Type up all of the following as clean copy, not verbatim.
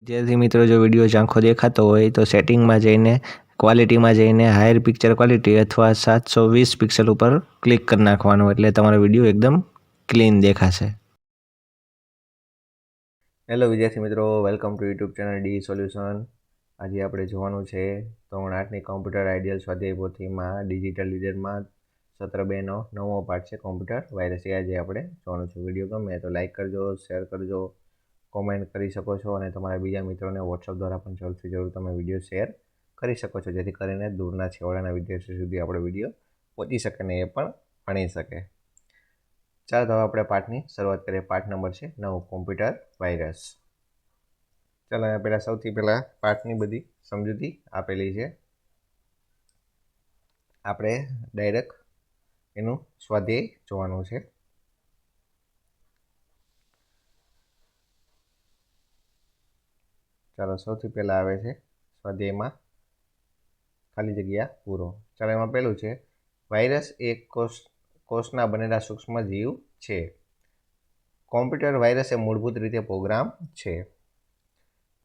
विद्यार्थी मित्रों जो विडियो झांखो देखातो होय तो सेटिंग में जईने क्वॉलिटी में जईने हायर पिक्चर क्वॉलिटी अथवा 720 पिक्सल पर क्लिक कर नाखवानुं एटले तमारो विडियो एकदम क्लीन देखाशे। हेलो विद्यार्थी मित्रों, welcome to YouTube channel D solution. आज आपणे जोवानुं छे धोरण 8 ની કોમ્પ્યુટર આઈડિયલ સ્વાધ્યાય પોથીમાં ડિજિટલ લીડરમાં સત્ર 2 નો 9મો પાઠ છે કોમ્પ્યુટર વાયરસ। આજે આપણે જોવાનું છે। વિડીયો ગમે તો લાइक करजो, शेर करजो, कॉमेंट करी सको छो और तमारा बीजा मित्रों ने वॉट्सएप द्वारा पण जरूर तमे विडियो शेर करी सको छो, जेथी करीने दूरना छेवाड़ाना विद्यार्थी सुधी आपणो विडियो पहोंची शके ने ए पण भणी शके। चालो तो आपणे पाठनी शरूआत करीए। पाठ नंबर छे 9 कॉम्प्यूटर वायरस। चलो अहींया पहेला सौथी पहेला पाठनी बधी समजूती आपेली छे, आपणे डायरेक्ट एनुं स्वाध्याय जोवानुं छे। चलो सौथी पहला आवे छे स्वाध्याय में खाली जग्या पूरो। चलो एमां पहेलुं छे वायरस एक कोषना बनेला सूक्ष्म जीव छे। कॉम्प्यूटर वायरस ए मूलभूत रीते प्रोग्राम छे।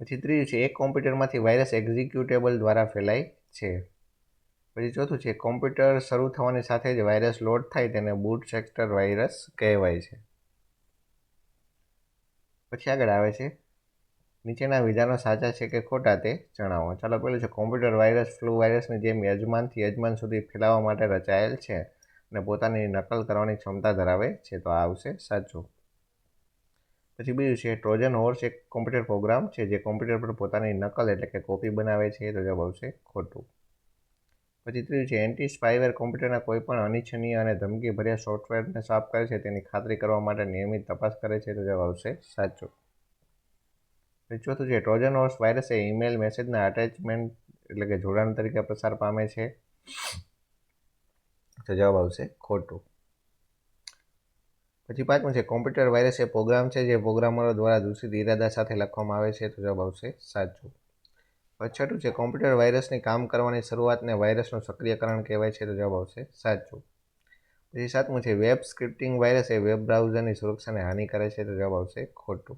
पछी त्रीजुं छे एक कॉम्प्यूटरमांथी वायरस एक्ઝિક્યુટેબલ द्वारा फैलाय छे। पछी चौथुं छे कॉम्प्यूटर शरू थवानी साथे ज वायरस लोड थाय तेने बूट सेक्टर वायरस कहेवाय छे। पछी आगळ आवे छे नीचेना विधानो साचा छे के खोटा ते जणावो। चालो पहेलुं छे कॉम्प्यूटर वायरस फ्लू वायरसनी जेम यजमानथी यजमान सुधी फैलावा माटे रचायेल छे अने पोतानी नकल करवानी क्षमता धरावे छे, तो आ आवशे साचुं। पछी बीजुं छे ट्रोजन होर्स एक कॉम्प्यूटर प्रोग्राम छे जे कॉम्प्यूटर पर पोतानी नकल एटले के कॉपी बनावे छे, तो जवाब आवशे खोटुं। पछी त्रीजुं छे एंटी स्पायवेर कॉम्प्यूटरना कोईपण अनिच्छनीय अने धमकीभर्या सॉफ्टवेरने साफ करे छे तेनी खातरी करवा माटे नियमित तपास करे छे, तो जवाब आवशे साचुं। चौथुं छे Trojan horse virus A email मैसेजना attachment एटले के जोड़ाण तरीके प्रसार पामे छे, तो जवाब आवशे खोटुं। पछी पांचमुं छे कॉम्प्यूटर वायरस ए प्रोग्राम छे जे प्रोग्रामरो द्वारा दूषित इरादा साथे लखवामां आवे छे, तो जवाब आवशे साचुं। छठुं छे कॉम्प्यूटर वायरसनी काम करवानी शरूआतने वायरसनुं सक्रियकरण कहेवाय छे, तो जवाब आवशे साचुं। पछी सातमुं छे web scripting virus A web ब्राउझरनी सुरक्षाने हानि करे छे, तो जवाब आवशे खोटुं।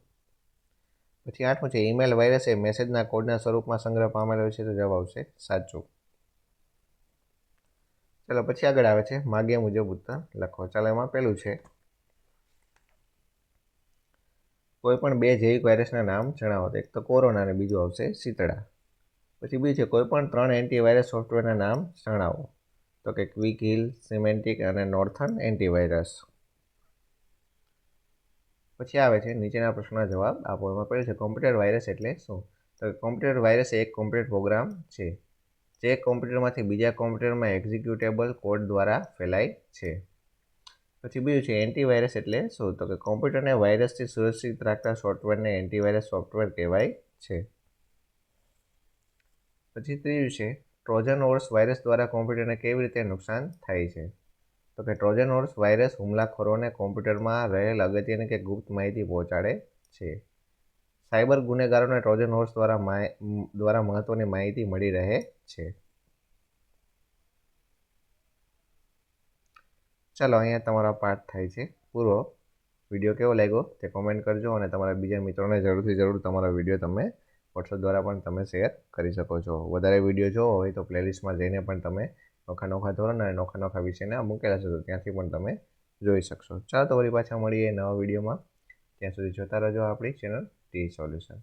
पछी आठमुं छे ईमेल वायरस ए मैसेजना कोडना स्वरूपमां संग्रह पामेलो छे, तो जवाब आवशे साचुं। चलो पछी आगळ आवे छे माग्या मुजब उत्तर लखो। चालो एमां पहेलुं छे कोईपण बे जैविक वायरसना नाम जणावो। तो एक तो कोरोना ने बीजुं आवशे शीतळा। पछी बीजुं छे कोईपण 3 एंटीवायरस सॉफ्टवेरना नाम जणावो। तो के क्विक हिल, सिमेंटिक अने नॉर्थर्न एंटीवायरस। पछी आवे छे नीचेना प्रश्नोना जवाब आपो। एमां पहेલું છે कॉम्प्यूटर वायरस एटले शुं? तो कॉम्प्यूटर वायरस एक कॉम्प्यूटर प्रोग्राम छे जे कॉम्प्यूटरमांथी बीजा कॉम्प्यूटरमां एक्ઝિક્યુટેબલ कोड द्वारा फैलाय छे। पछी बीजुं छे एंटीवायरस एटले शुं? तो के कॉम्प्यूटरने वायरसथी सुरक्षित राखता सॉफ्टवेरने एंटीवायरस सॉफ्टवेर कहेवाय छे। पछी त्रीजुं छे ट्रोजन होर्स वायरस द्वारा कॉम्प्यूटरने केवी रीते नुकसान थाय छे? तो कि ट्रोजन होर्स वायरस हुमलाखोरोने कॉम्प्यूटर में रहेल अगत्यनी के गुप्त माहिती पहोंचाड़े छे। साइबर गुनेगारोने ट्रोजन होर्स द्वारा महत्वनी माहिती मळी रहे छे। चलो अहींया तमारो पाठ थाय छे पूरो। विडियो केवो लाग्यो ते कॉमेंट करजो अने तमारा बीजा मित्रोने जरूर तमारो विडियो तमे वॉट्सएप द्वारा पण तमे शेर करी शको छो। वधारे विडियो जोवा होय तो प्लेलिस्टमां जईने पण तमे नोखा धोरण अने नोखा विषयना मूकेला छे, तो त्यांथी पण तमे जोई शकशो। चालो तो वरी पाछा मळीए नवा विडियोमां। त्यां सुधी जोता रहेजो आपणी चेनल डी सोल्यूशन।